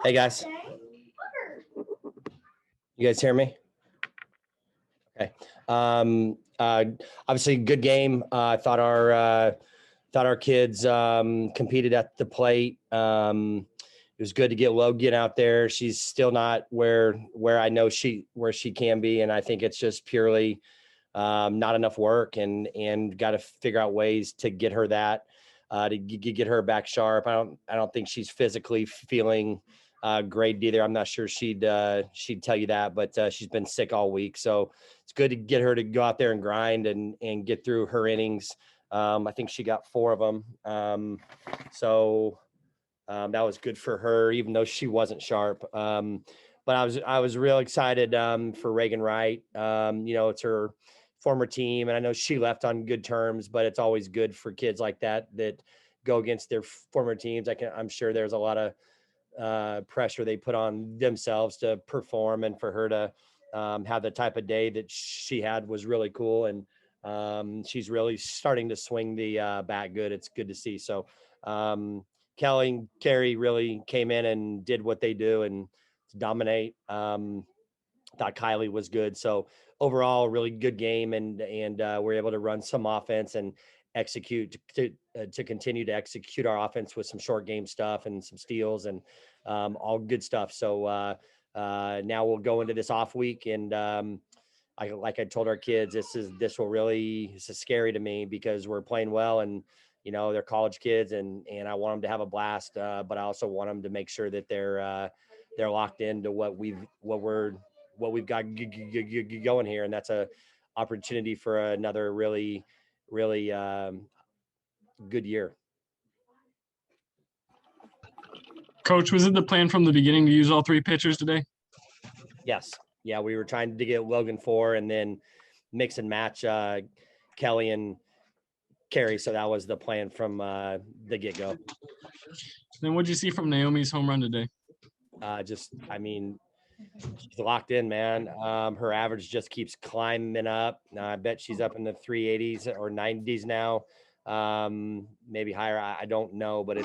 Hey guys, you guys hear me? Okay. Obviously, good game. I thought our kids competed at the plate. It was good to get Logan out there. She's still not where I know she can be, and I think it's just purely not enough work, and got to figure out ways to get her that to get her back sharp. I don't think she's physically feeling great either. I'm not sure she'd tell you that, but she's been sick all week, so it's good to get her to go out there and grind and get through her innings. I think she got 4 of them, so that was good for her, even though she wasn't sharp. But I was real excited for Reagan Wright. It's her former team, and I know she left on good terms, but it's always good for kids like that go against their former teams. I'm sure there's a lot of pressure they put on themselves to perform, and for her to have the type of day that she had was really cool. And she's really starting to swing the bat good. It's good to see. So Kelly and Carrie really came in and did what they do and dominate. Thought Kylie was good. So overall, really good game, and we're able to run some offense and execute to continue to execute our offense with some short game stuff and some steals and all good stuff. So now we'll go into this off week, and like I told our kids, this is scary to me because we're playing well, and they're college kids, and I want them to have a blast, but I also want them to make sure that they're locked into what we've got going here, and that's a opportunity for another really good year. Coach, was it the plan from the beginning to use all 3 pitchers today? Yes. Yeah, we were trying to get Logan 4 and then mix and match Kelly and Carrie. So that was the plan from the get-go. Then what'd you see from Naomi's home run today? She's locked in, man. Her average just keeps climbing up. I bet she's up in the 380s or 90s now. Maybe higher. I don't know, but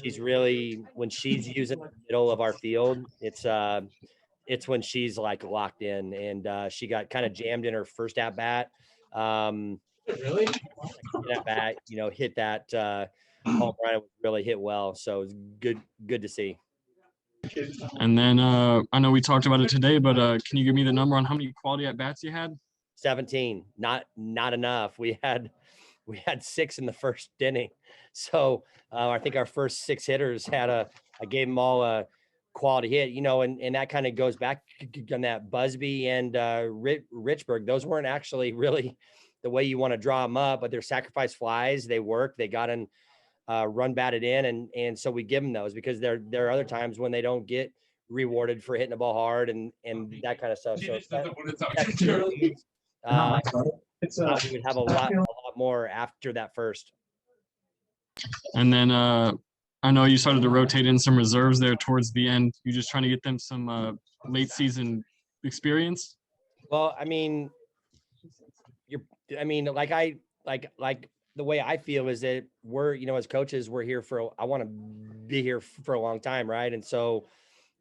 she's really, when she's using the middle of our field, it's when she's like locked in, and she got kind of jammed in her first at bat. Really? At bat, hit that home run. It really hit well. So it's good to see. And then I know we talked about it today, but can you give me the number on how many quality at bats you had? 17. Not enough. We had 6 in the first inning. So I think our first 6 hitters had I gave them all a quality hit, and that kind of goes back on that Busby and Richburg. Those weren't actually really the way you want to draw them up, but they're sacrifice flies. They work. They got in run batted in, and so we give them those because there are other times when they don't get rewarded for hitting the ball hard and that kind of stuff. So we would have a lot more after that first. And then I know you started to rotate in some reserves there towards the end. You just trying to get them some late season experience? Well, like the way I feel is that we're, as coaches, we're here I want to be here for a long time, right? And so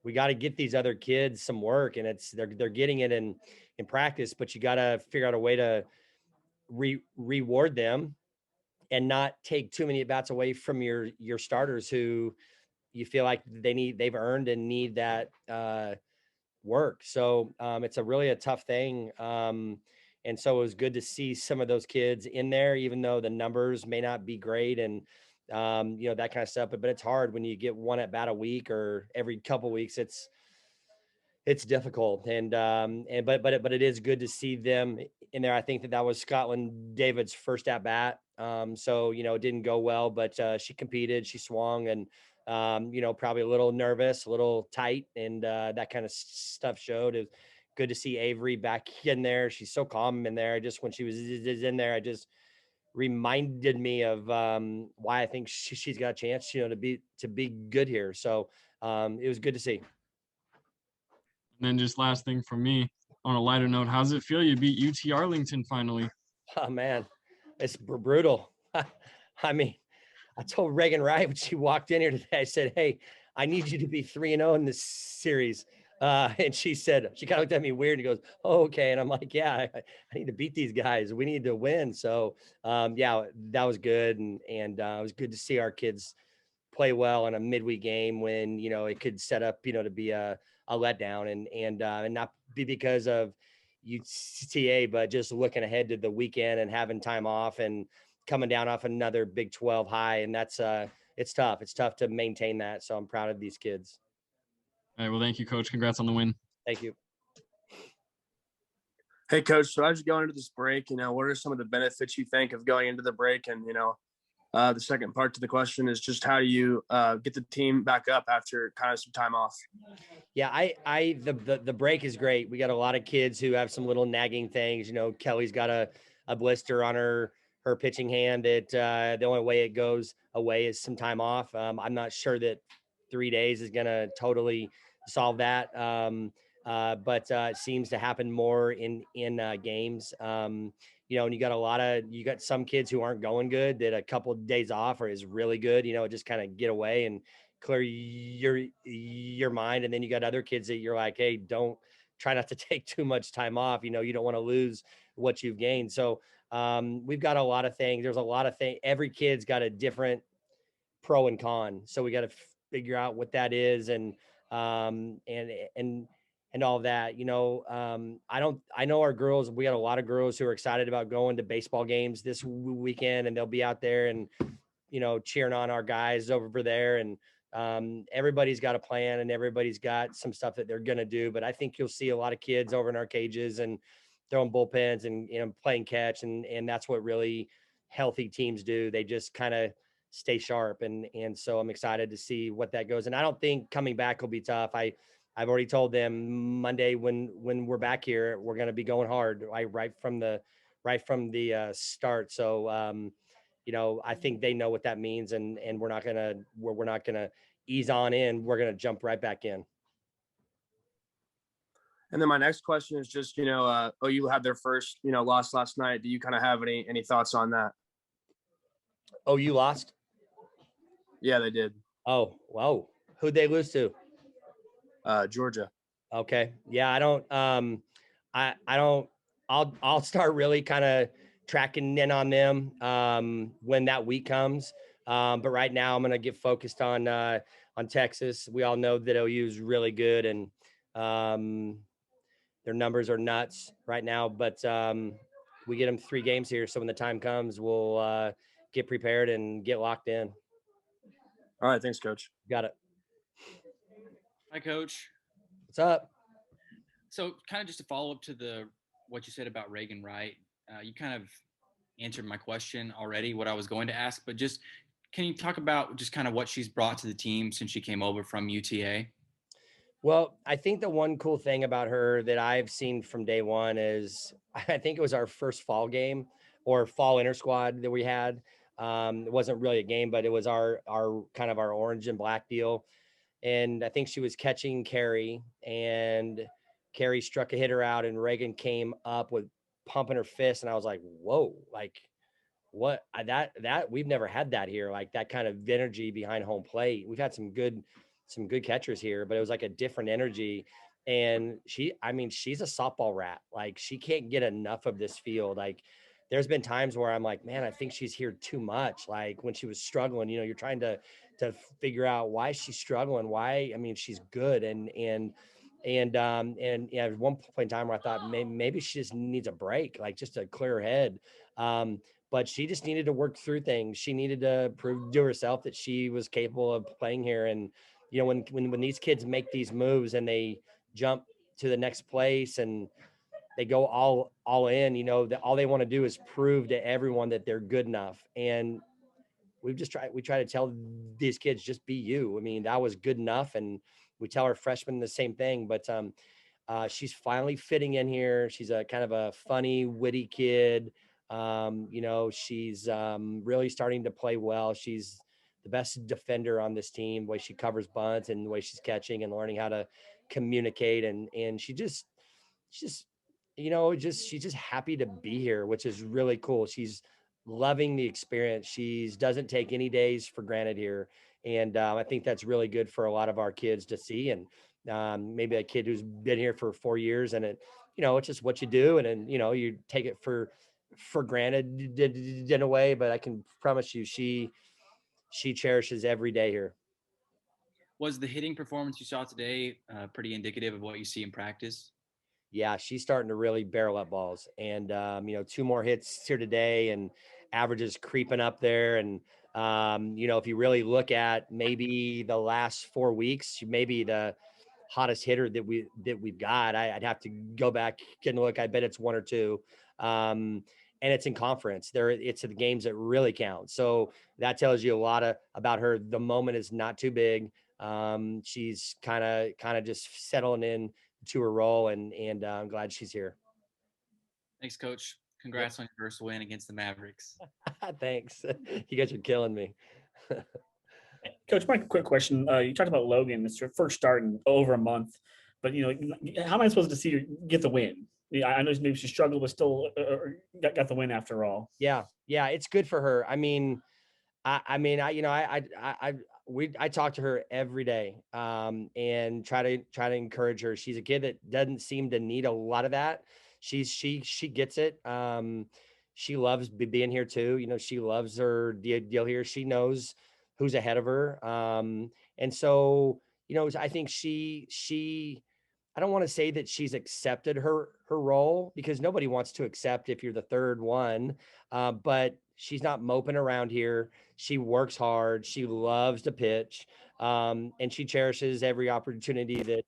we got to get these other kids some work, and they're getting it in practice, but you got to figure out a way to reward them and not take too many at-bats away from your starters who you feel like they've earned and need that work. So it's really a tough thing. And so it was good to see some of those kids in there, even though the numbers may not be great and that kind of stuff. But it's hard when you get one at bat a week or every couple of weeks. It's difficult, but it is good to see them in there. I think that was Scotland David's first at bat. So it didn't go well, but she competed, she swung, and probably a little nervous, a little tight, and that kind of stuff showed. It was good to see Avery back in there. She's so calm in there. Just when she was in there, I just reminded me of why I think she's got a chance, to be good here. So it was good to see. And then just last thing from me, on a lighter note, how's it feel? You beat UT-Arlington finally. Oh man, it's brutal. I told Reagan Wright when she walked in here today, I said, hey, I need you to be 3-0 in this series. And she kind of looked at me weird and goes, oh, okay. And I'm like, yeah, I need to beat these guys. We need to win. So, yeah, that was good. And it was good to see our kids play well in a midweek game when, it could set up, to be a letdown and not be because of UTA, but just looking ahead to the weekend and having time off and coming down off another Big 12 high. And that's, it's tough. It's tough to maintain that. So I'm proud of these kids. All right. Well, thank you, Coach. Congrats on the win. Thank you. Hey, Coach, so as you go into this break, what are some of the benefits you think of going into the break? And, the second part to the question is just how do you get the team back up after kind of some time off? Yeah, the break is great. We got a lot of kids who have some little nagging things. Kelly's got a blister on her pitching hand that the only way it goes away is some time off. I'm not sure that 3 days is going to totally solve that. But it seems to happen more in games. And you got some kids who aren't going good that a couple of days off is really good, just kind of get away and clear your mind. And then you got other kids that you're like, hey, don't try not to take too much time off. You don't want to lose what you've gained. So we've got a lot of things. There's a lot of things. Every kid's got a different pro and con. So we got to figure out what that is. And all that, I know our girls, we got a lot of girls who are excited about going to baseball games this weekend, and they'll be out there and, cheering on our guys over there. And everybody's got a plan and everybody's got some stuff that they're going to do. But I think you'll see a lot of kids over in our cages and throwing bullpens and, playing catch. And that's what really healthy teams do. They just kind of stay sharp. And so I'm excited to see what that goes. And I don't think coming back will be tough. I've already told them Monday when we're back here, we're going to be going hard right from the start. So, I think they know what that means, and we're not gonna ease on in. We're gonna jump right back in. And then my next question is just, OU had their first, loss last night. Do you kind of have any thoughts on that? Oh, you lost? Yeah, they did. Oh, whoa. Who'd they lose to? Georgia. Okay. Yeah, I don't I'll start really kind of tracking in on them when that week comes. But right now I'm going to get focused on Texas. We all know that OU is really good, and their numbers are nuts right now, but we get them 3 games here. So when the time comes, we'll get prepared and get locked in. All right. Thanks, Coach. Got it. Hi, Coach. What's up? So kind of just to follow up to what you said about Reagan Wright, you kind of answered my question already, what I was going to ask, but just can you talk about just kind of what she's brought to the team since she came over from UTA? Well, I think the one cool thing about her that I've seen from day one is I think it was our first fall game or fall inter squad that we had. It wasn't really a game, but it was our kind of our orange and black deal. And I think she was catching Carrie, and Carrie struck a hitter out, and Reagan came up with pumping her fist. And I was like, whoa, like what that we've never had that here. Like that kind of energy behind home plate. We've had some good catchers here, but it was like a different energy. And she's a softball rat. Like she can't get enough of this field. Like there's been times where I'm like, man, I think she's here too much. Like when she was struggling, you're trying to figure out why she's struggling. Why? I mean, she's good. And yeah, at one point in time where I thought maybe she just needs a break, like just a clear head. But she just needed to work through things. She needed to prove to herself that she was capable of playing here. And, when these kids make these moves and they jump to the next place and they go all in, that all they want to do is prove to everyone that they're good enough. And we try to tell these kids, just be you. I mean, that was good enough. And we tell our freshmen the same thing, but she's finally fitting in here. She's a kind of a funny, witty kid. She's really starting to play well. She's the best defender on this team, the way she covers bunts and the way she's catching and learning how to communicate. And she's just happy to be here, which is really cool. She's loving the experience. She doesn't take any days for granted here. And I think that's really good for a lot of our kids to see. And maybe a kid who's been here for 4 years and it's just what you do. And then, you take it for granted in a way, but I can promise you, she cherishes every day here. Was the hitting performance you saw today pretty indicative of what you see in practice? Yeah, she's starting to really barrel up balls, and 2 more hits here today, and averages creeping up there. And if you really look at maybe the last 4 weeks, maybe the hottest hitter that we've got. I'd have to go back and look. I bet it's 1 or 2. And it's in conference. It's the games that really count. So that tells you a lot about her. The moment is not too big. She's kind of just settling in to her role, and I'm glad she's here. Thanks, Coach. Congrats on your first win against the Mavericks. Thanks. You guys are killing me. Coach, my quick question. You talked about Logan. It's your first start in over a month, but how am I supposed to see her get the win? I know maybe she struggled, but still got the win after all. Yeah, it's good for her. I talk to her every day, and try to encourage her. She's a kid that doesn't seem to need a lot of that. She gets it. She loves being here too. She loves her deal here. She knows who's ahead of her. And so, I think I don't want to say that she's accepted her role, because nobody wants to accept if you're the third one. But she's not moping around here. She works hard. She loves to pitch. And she cherishes every opportunity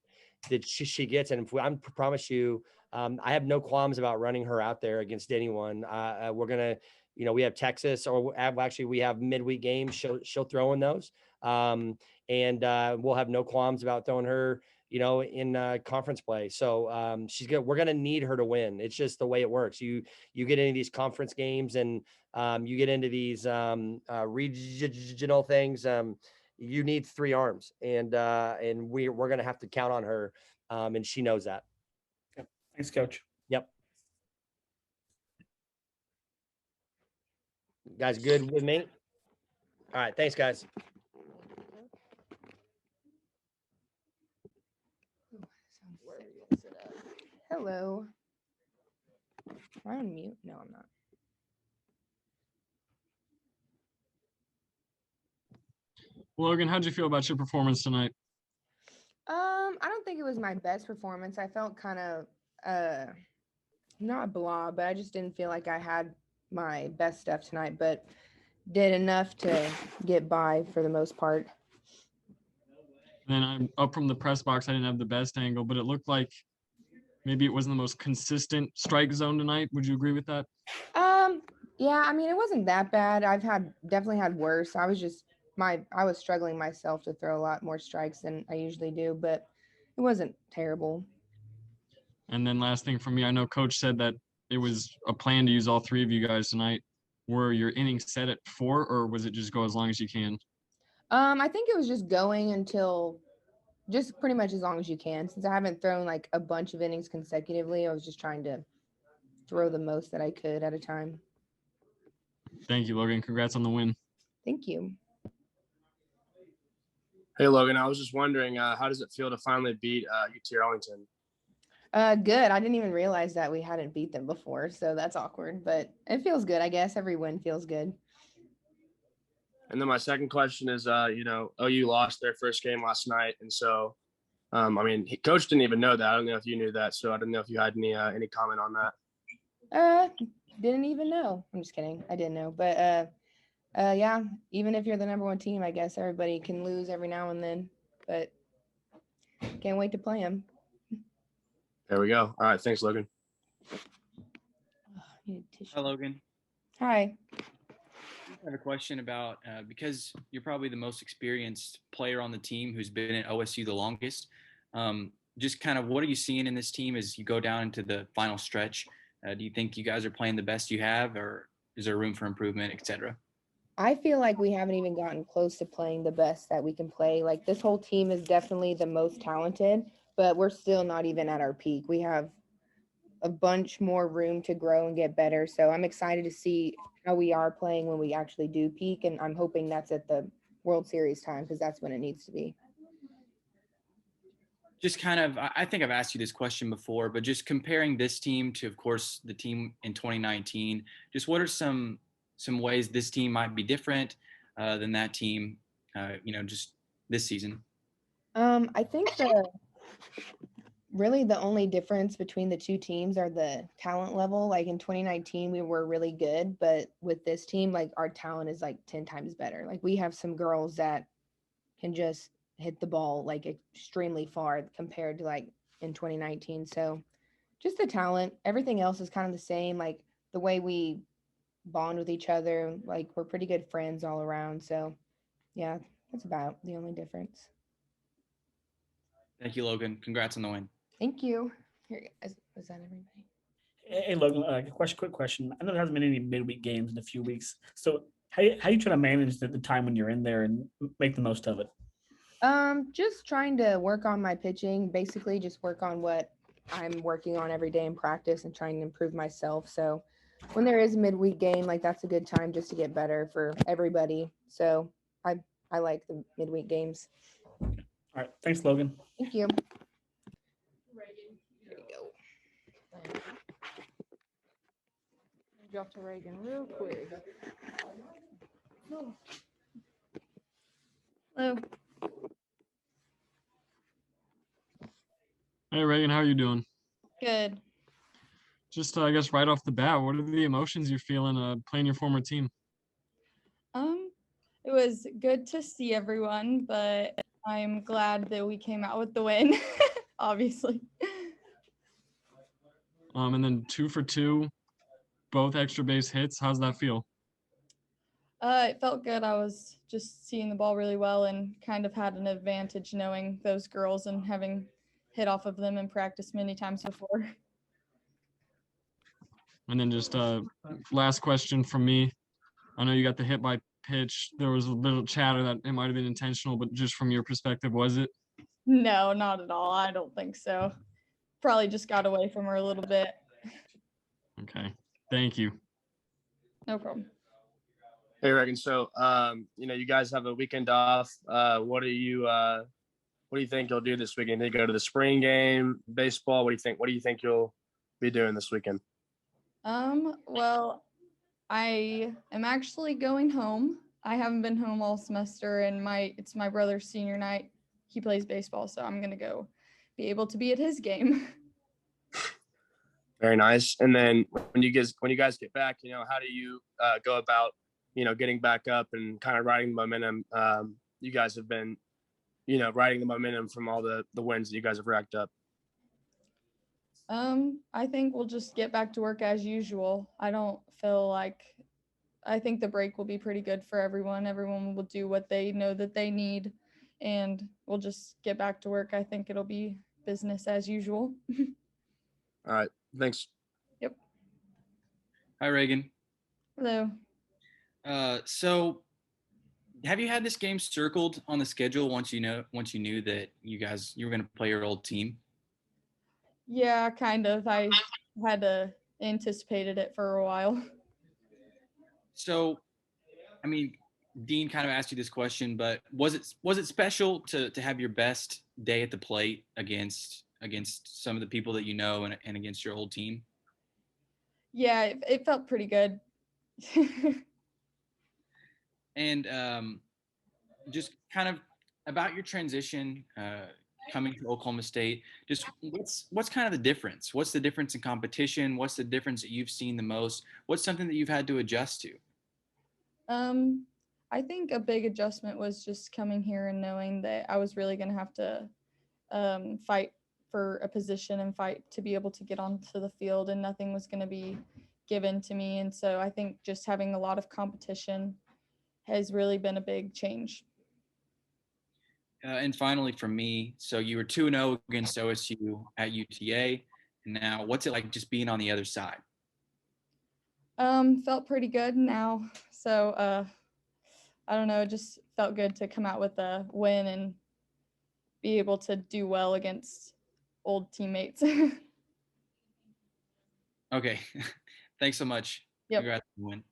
that she gets. And I promise you, I have no qualms about running her out there against anyone. We're going to, we have Texas, or actually we have midweek games. She'll throw in those. And we'll have no qualms about throwing her, in conference play. So we're going to need her to win. It's just the way it works. You get into these conference games, and you get into these regional things. You need 3 arms, and we're going to have to count on her. And she knows that. Yep. Thanks, Coach. Yep. You guys good with me? All right. Thanks, guys. Hello. Am I on mute? No, I'm not. Logan, how'd you feel about your performance tonight? I don't think it was my best performance. I felt kind of not blah, but I just didn't feel like I had my best stuff tonight, but did enough to get by for the most part. Then I'm up from the press box. I didn't have the best angle, but it looked like maybe it wasn't the most consistent strike zone tonight. Would you agree with that? Yeah, it wasn't that bad. I've definitely had worse. I was struggling myself to throw a lot more strikes than I usually do, but it wasn't terrible. And then last thing from me, I know Coach said that it was a plan to use all 3 of you guys tonight. Were your innings set at 4, or was it just go as long as you can? I think it was just going until just pretty much as long as you can. Since I haven't thrown like a bunch of innings consecutively, I was just trying to throw the most that I could at a time. Thank you, Logan. Congrats on the win. Thank you. Hey, Logan, I was just wondering, how does it feel to finally beat UT-Arlington? Good. I didn't even realize that we hadn't beat them before, so that's awkward, but it feels good, I guess. Every win feels good. And then my second question is, OU lost their first game last night. And so, Coach didn't even know that. I don't know if you knew that. So I don't know if you had any comment on that. Didn't even know. I'm just kidding. I didn't know. But yeah, even if you're the number 1 team, I guess everybody can lose every now and then. But can't wait to play them. There we go. All right. Thanks, Logan. Hi, Logan. Hi. I have a question about because you're probably the most experienced player on the team who's been at OSU the longest. Just kind of what are you seeing in this team as you go down into the final stretch? Do you think you guys are playing the best you have, or is there room for improvement, et cetera? I feel like we haven't even gotten close to playing the best that we can play. Like, this whole team is definitely the most talented, but we're still not even at our peak. We have a bunch more room to grow and get better. So I'm excited to see how we are playing when we actually do peak. And I'm hoping that's at the World Series time because that's when it needs to be. Just kind of, I think I've asked you this question before, but just comparing this team to, of course, the team in 2019, just what are some ways this team might be different than that team, just this season? I think really the only difference between the two teams are the talent level. Like in 2019, we were really good, but with this team, like our talent is like 10 times better. Like we have some girls that can just hit the ball like extremely far compared to like in 2019. So just the talent, everything else is kind of the same. Like the way we bond with each other, like we're pretty good friends all around. So yeah, that's about the only difference. Thank you, Logan. Congrats on the win. Thank you. Here, is that everybody? Hey, Logan, quick question. I know there hasn't been any midweek games in a few weeks. So how you trying to manage the time when you're in there and make the most of it? Just trying to work on my pitching, basically just work on what I'm working on every day in practice and trying to improve myself. So when there is a midweek game, like that's a good time just to get better for everybody. So I like the midweek games. All right. Thanks, Logan. Thank you. Here we go. Drop to Reagan real quick. Hello. Hey, Reagan, how are you doing? Good. Just, I guess, right off the bat, what are the emotions you're feeling playing your former team? It was good to see everyone, but I'm glad that we came out with the win, obviously. And then 2 for 2, both extra base hits. How's that feel? It felt good. I was just seeing the ball really well and kind of had an advantage knowing those girls and having hit off of them in practice many times before. And then just last question from me. I know you got the hit by pitch. There was a little chatter that it might have been intentional, but just from your perspective, was it? No, not at all. I don't think so. Probably just got away from her a little bit. Okay. Thank you. No problem. Hey, Reagan. So, you guys have a weekend off. What do you think you'll do this weekend? Did you go to the spring game, baseball? What do you think? What do you think you'll be doing this weekend? Well, I am actually going home. I haven't been home all semester, and it's my brother's senior night. He plays baseball, so I'm gonna go be able to be at his game. Very nice. And then when you guys get back, how do you go about, getting back up and kind of riding the momentum? You guys have been, riding the momentum from all the wins that you guys have racked up. I think we'll just get back to work as usual. I think the break will be pretty good for everyone. Everyone will do what they know that they need, and we'll just get back to work. I think it'll be business as usual. All right. Thanks. Yep. Hi, Reagan. Hello. So have you had this game circled on the schedule once you knew that you were going to play your old team? Yeah, kind of. I had anticipated it for a while. So, I mean, Dean kind of asked you this question, but was it special to have your best day at the plate against some of the people that you know and against your old team? Yeah, it felt pretty good. And just kind of about your transition coming to Oklahoma State, just what's kind of the difference? What's the difference in competition? What's the difference that you've seen the most? What's something that you've had to adjust to? I think a big adjustment was just coming here and knowing that I was really going to have to fight for a position and fight to be able to get onto the field, and nothing was going to be given to me. And so I think just having a lot of competition has really been a big change. And finally, for me, so you were 2-0 against OSU at UTA. And now what's it like just being on the other side? Felt pretty good now. So I don't know, it just felt good to come out with a win and be able to do well against old teammates. Okay. Thanks so much. Yep. Congrats on the win.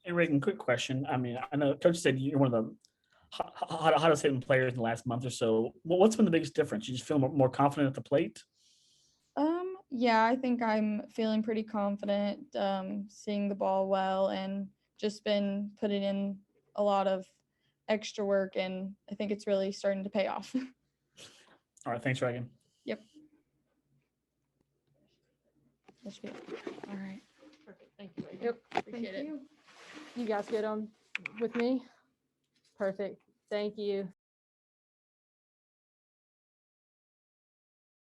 Hey, Reagan, quick question. I mean, I know Coach said you're one of the hottest hitting players in the last month or so. What's been the biggest difference? You just feel more confident at the plate? Yeah, I think I'm feeling pretty confident, seeing the ball well, and just been putting in a lot of extra work, and I think it's really starting to pay off. All right, thanks, Reagan. Yep. That should be it. All right. Perfect. Thank you. Reagan. Yep. Appreciate it. You guys good on with me? Perfect. Thank you.